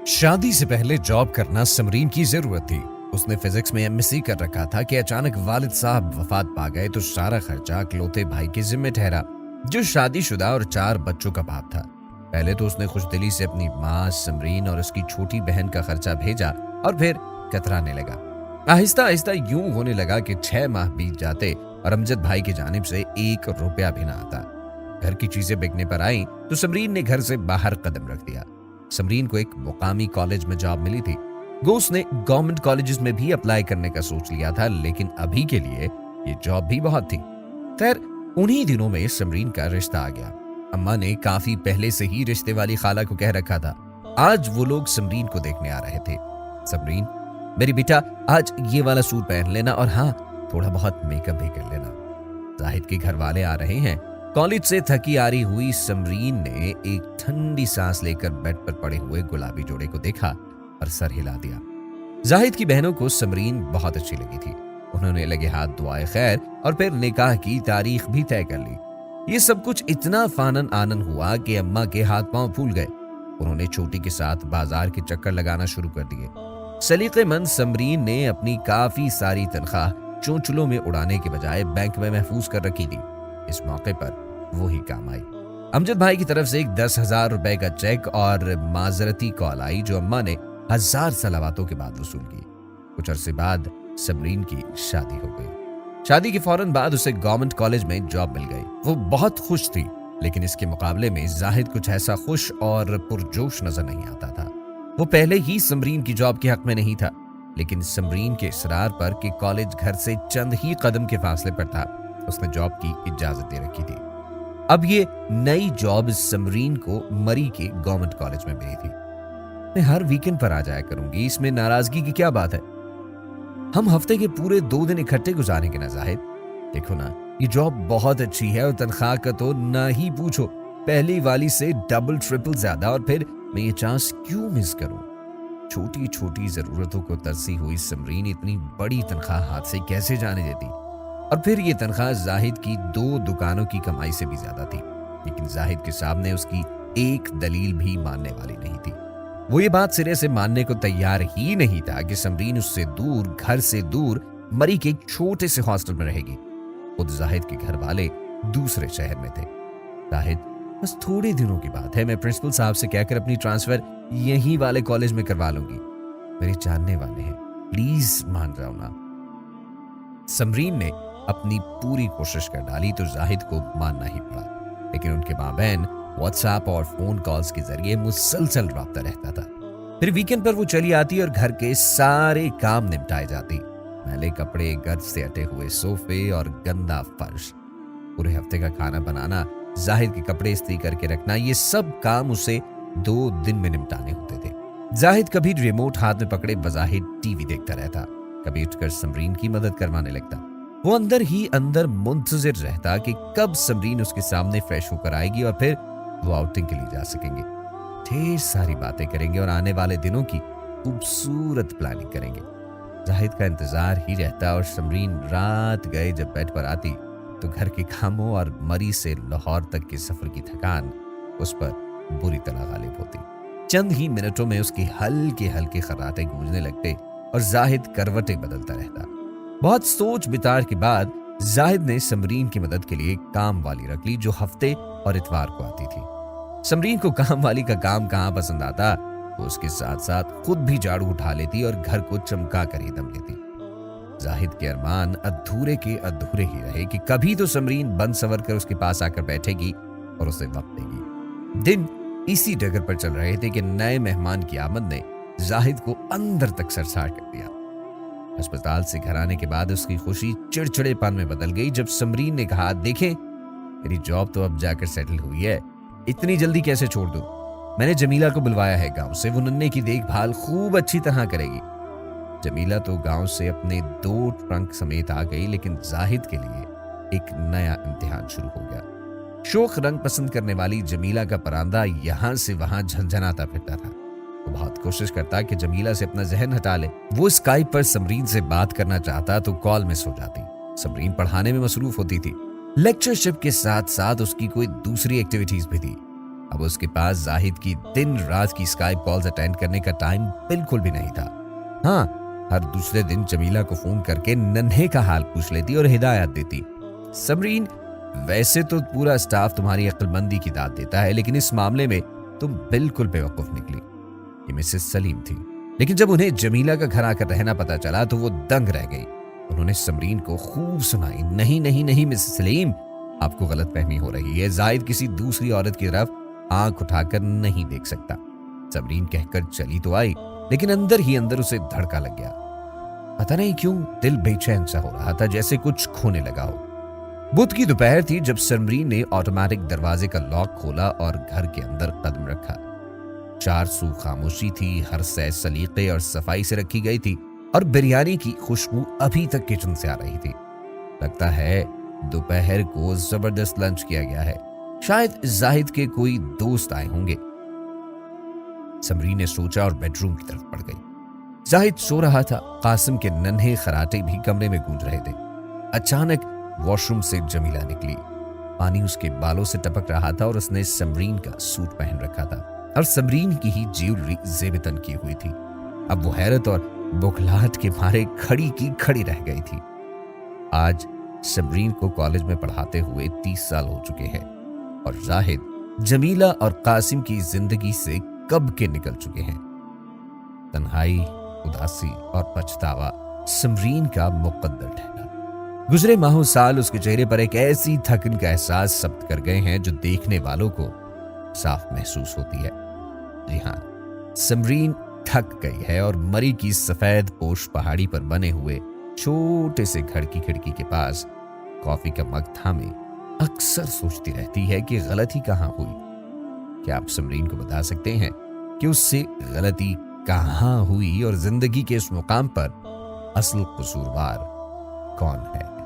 शादी से पहले जॉब करना समरीन की जरूरत थी। उसने फिजिक्स में एमएससी कर रखा था कि अचानक वालिद साहब वफात पा गए तो सारा खर्चा इकलौते भाई के जिम्मे ठहरा, जो शादीशुदा और 4 बच्चों का बाप था। पहले तो उसने खुशदिली से अपनी माँ समरीन और उसकी छोटी बहन का खर्चा भेजा और फिर कतराने लगा। आहिस्ता आहिस्ता यूं होने लगा कि 6 माह बीत जाते और अमजद भाई की जानिब से 1 रुपया भी ना आता। घर की चीजें बिकने पर आई तो समरीन ने घर से बाहर कदम रख दिया। समरीन को एक मुकामी कॉलेज में जॉब मिली थी। गोस ने गवर्नमेंट कॉलेजेस में भी अप्लाई करने का सोच लिया था, लेकिन अभी के लिए ये जॉब भी बहुत थी। खैर, उन्हीं दिनों में समरीन का रिश्ता आ गया। अम्मा ने काफी पहले से ही रिश्ते वाली खाला को कह रखा था। आज वो लोग समरीन को देखने आ रहे थे। समरीन, मेरी बेटा आज ये वाला सूट पहन लेना और हाँ, थोड़ा बहुत मेकअप भी कर लेना। जाहिद के घर वाले आ रहे हैं। कॉलेज से थकी आ रही हुई समरीन ने एक ठंडी सांस लेकर बेड पर पड़े हुए गुलाबी जोड़े को देखा और सर हिला दिया। जाहिद की बहनों को समरीन बहुत अच्छी लगी थी। उन्होंने लगे हाथ दुआए खैर और फिर निकाह की तारीख भी तय कर ली। ये सब कुछ इतना फानन आनन हुआ कि अम्मा के हाथ पांव फूल गए। उन्होंने छोटी के साथ बाजार के चक्कर लगाना शुरू कर दिए। सलीकेमंद समरीन ने अपनी काफी सारी तनख्वाह चोंचलों में उड़ाने के बजाय बैंक में महफूज कर रखी थी। इस मौके पर वो ही काम आई। अमजद भाई की तरफ से एक 10,000 रुपए का चेक और माजरती कॉल आई, जो अम्मा ने 1000 सलावातों के बाद वसूल की। कुछ अरसे बाद समरीन की शादी हो गई। शादी के फौरन बाद उसे गवर्नमेंट कॉलेज में जॉब मिल गई। वो बहुत खुश थी, लेकिन इसके मुकाबले में जाहिद कुछ ऐसा खुश और पुरजोश नजर नहीं आता था। वो पहले ही समरीन की जॉब के हक में नहीं था, लेकिन समरीन के इसरार पर कि कॉलेज घर से चंद ही कदम के फासले पर था, उसने जॉब की इजाजत दे रखी थी। अब ये नई जॉब समरीन को मरी के गवर्नमेंट कॉलेज में मिली थी। मैं हर वीकेंड पर आ जाया करूंगी, इसमें नाराजगी की क्या बात है? हम हफ्ते के पूरे 2 दिन इकट्ठे गुजारेंगे ना जाहिद। देखो ना, ये जॉब बहुत अच्छी है और तनख्वाह का तो ना ही पूछो, पहली वाली से डबल ट्रिपल ज्यादा, और फिर मैं ये चांस क्यों मिस करूं? छोटी छोटी जरूरतों को तरसी हुई समरीन इतनी बड़ी तनख्वाह हाथ से कैसे जाने देती? और फिर ये तनख्वाह जाहिद की 2 दुकानों की कमाई से भी ज्यादा थी। लेकिन जाहिद के सामने उसकी एक दलील भी मानने वाली नहीं थी। वो ये बात सिरे से मानने को तैयार ही नहीं था कि समरीन उससे दूर, घर से दूर मरी के एक छोटे से हॉस्टल में रहेगी। खुद जाहिद के घर वाले दूसरे शहर में थे। जाहिद, बस थोड़े दिनों की बात है, मैं प्रिंसिपल साहब से कहकर अपनी ट्रांसफर यही वाले कॉलेज में करवा लूंगी। मेरे जानने वाले हैं, प्लीज मान जाओ ना। समरीन ने अपनी पूरी कोशिश कर डाली तो जाहिद को मानना ही पड़ा, लेकिन उनके माँ बहन व्हाट्सएप और फोन कॉल्स के जरिए मुसलसल राब्ता रहता था। फिर वीकेंड पर वो चली आती और घर के सारे काम निपटाए जाती। मैले कपड़े, गर्द से अटे हुए सोफे और गंदा फर्श, पूरे हफ्ते का खाना बनाना, जाहिद के कपड़े इस्त्री करके रखना, ये सब काम उसे 2 दिन में निपटाने होते थे। जाहिद कभी रिमोट हाथ में पकड़े बजाहिर टीवी देखता रहता, कभी उठकर समरीन की मदद करवाने लगता। वो अंदर ही अंदर मुंतजिर रहता कि कब समरीन उसके सामने फ्रेश होकर आएगी और फिर वो आउटिंग के लिए जा सकेंगे। ढेर सारी बातें करेंगे और आने वाले दिनों की खूबसूरत प्लानिंग करेंगे। जाहिद का इंतजार ही रहता और समरीन रात गए जब बेड पर आती तो घर के कामों और मरी से लाहौर तक के सफर की थकान उस पर बुरी तरह गालिब होती। चंद ही मिनटों में उसकी हल्के हल्के खर्राटे गूंजने लगते और जाहिद करवटें बदलता रहता। बहुत सोच विचार के बाद जाहिद ने समरीन की मदद के लिए काम वाली रख ली, जो हफ्ते और इतवार को आती थी। समरीन को काम वाली का काम कहाँ पसंद आता, वो उसके साथ साथ खुद भी झाड़ू उठा लेती और घर को चमका कर ही दम लेती। जाहिद के अरमान अधूरे के अधूरे ही रहे कि कभी तो समरीन बन सवर कर उसके पास आकर बैठेगी और उसे वक्त देगी। दिन इसी डगर पर चल रहे थे कि नए मेहमान की आमद ने जाहिद को अंदर तक सरसार कर दिया। अस्पताल से घर आने के बाद उसकी खुशी चिड़चिड़ेपन में बदल गई जब समरीन ने कहा, देखें, मेरी जॉब तो अब जाकर सेटल हुई है, इतनी जल्दी कैसे छोड़ दूं? मैंने जमीला को बुलवाया है गांव से, वो नन्हे की देखभाल खूब अच्छी तरह करेगी। जमीला तो गांव से अपने 2 ट्रंक समेत आ गई, लेकिन जाहिद के लिए एक नया इम्तिहान शुरू हो गया। शोख रंग पसंद करने वाली जमीला का परांदा यहां से वहां झंझनाता फिरता था। वो बहुत कोशिश करता कि जमीला से अपना जहन हटा ले। वो स्काइप पर समरीन से बात करना चाहता तो कॉल मिस हो जाती। समरीन पढ़ाने में मसरूफ होती थी। लेक्चरशिप के साथ साथ उसकी कोई दूसरी एक्टिविटीज भी थी। अब उसके पास जाहिद की दिन रात की स्काइप कॉल्स अटेंड करने का टाइम बिल्कुल भी नहीं था। हाँ, हर दूसरे दिन जमीला को फोन करके नन्हे का हाल पूछ लेती और हिदायत देती। समरीन, वैसे तो पूरा स्टाफ तुम्हारी अक्लमंदी की दाद देता है, लेकिन इस मामले में तुम बिल्कुल बेवकूफ निकली। ये मिसेस सलीम थी, लेकिन जब उन्हें जमीला का घर आकर रहना पता चला तो वो दंग रह गई। उन्होंने समरीन को खूब सुनाई, नहीं नहीं नहीं मिसेस सलीम, आपको गलतफहमी हो रही है। जाहिद किसी दूसरी औरत की तरफ आंख उठाकर नहीं देख सकता। समरीन कहकर चली तो आई, लेकिन अंदर ही अंदर उसे धड़का लग गया। पता नहीं क्यों दिल बेचैन सा हो रहा था, जैसे कुछ खोने लगा हो। बुध की दोपहर थी जब समरीन ने ऑटोमेटिक दरवाजे का लॉक खोला और घर के अंदर कदम रखा। चार सू खामोशी थी, हर सै सलीके और सफाई से रखी गई थी और बिरयानी की खुशबू अभी तक किचन से आ रही थी। लगता है दोपहर को जबरदस्त लंच किया गया है। शायद जाहिद के कोई दोस्त आए होंगे। समरीन ने सोचा और बेडरूम की तरफ बढ़ गई। जाहिद सो रहा था। कासिम के नन्हे खराटे भी कमरे में गूंज रहे थे। अचानक वॉशरूम से जमीला निकली। पानी उसके बालों से टपक रहा था और उसने समरीन का सूट पहन रखा था और समरीन की ही ज्वेलरी जेबतन की हुई थी। अब वो हैरत और बुखलाहट के मारे खड़ी की खड़ी रह गई थी। आज समरीन को कॉलेज में पढ़ाते हुए 30 साल हो चुके हैं और जाहिद जमीला और कासिम की जिंदगी से कब के निकल चुके हैं। तन्हाई, उदासी और पछतावा समरीन का मुकद्दर ठहरा। गुजरे माहों साल उसके चेहरे पर एक ऐसी थकन का एहसास सब्त कर गए हैं जो देखने वालों को साफ महसूस होती है। जी हाँ, समरीन थक गई है और मरी की सफेद पोश पहाड़ी पर बने हुए छोटे से घर की खिड़की के पास कॉफी का मग थामे अक्सर सोचती रहती है कि गलती कहाँ हुई। क्या आप समरीन को बता सकते हैं कि उससे गलती कहाँ हुई और जिंदगी के इस मुकाम पर असल कसूरवार कौन है?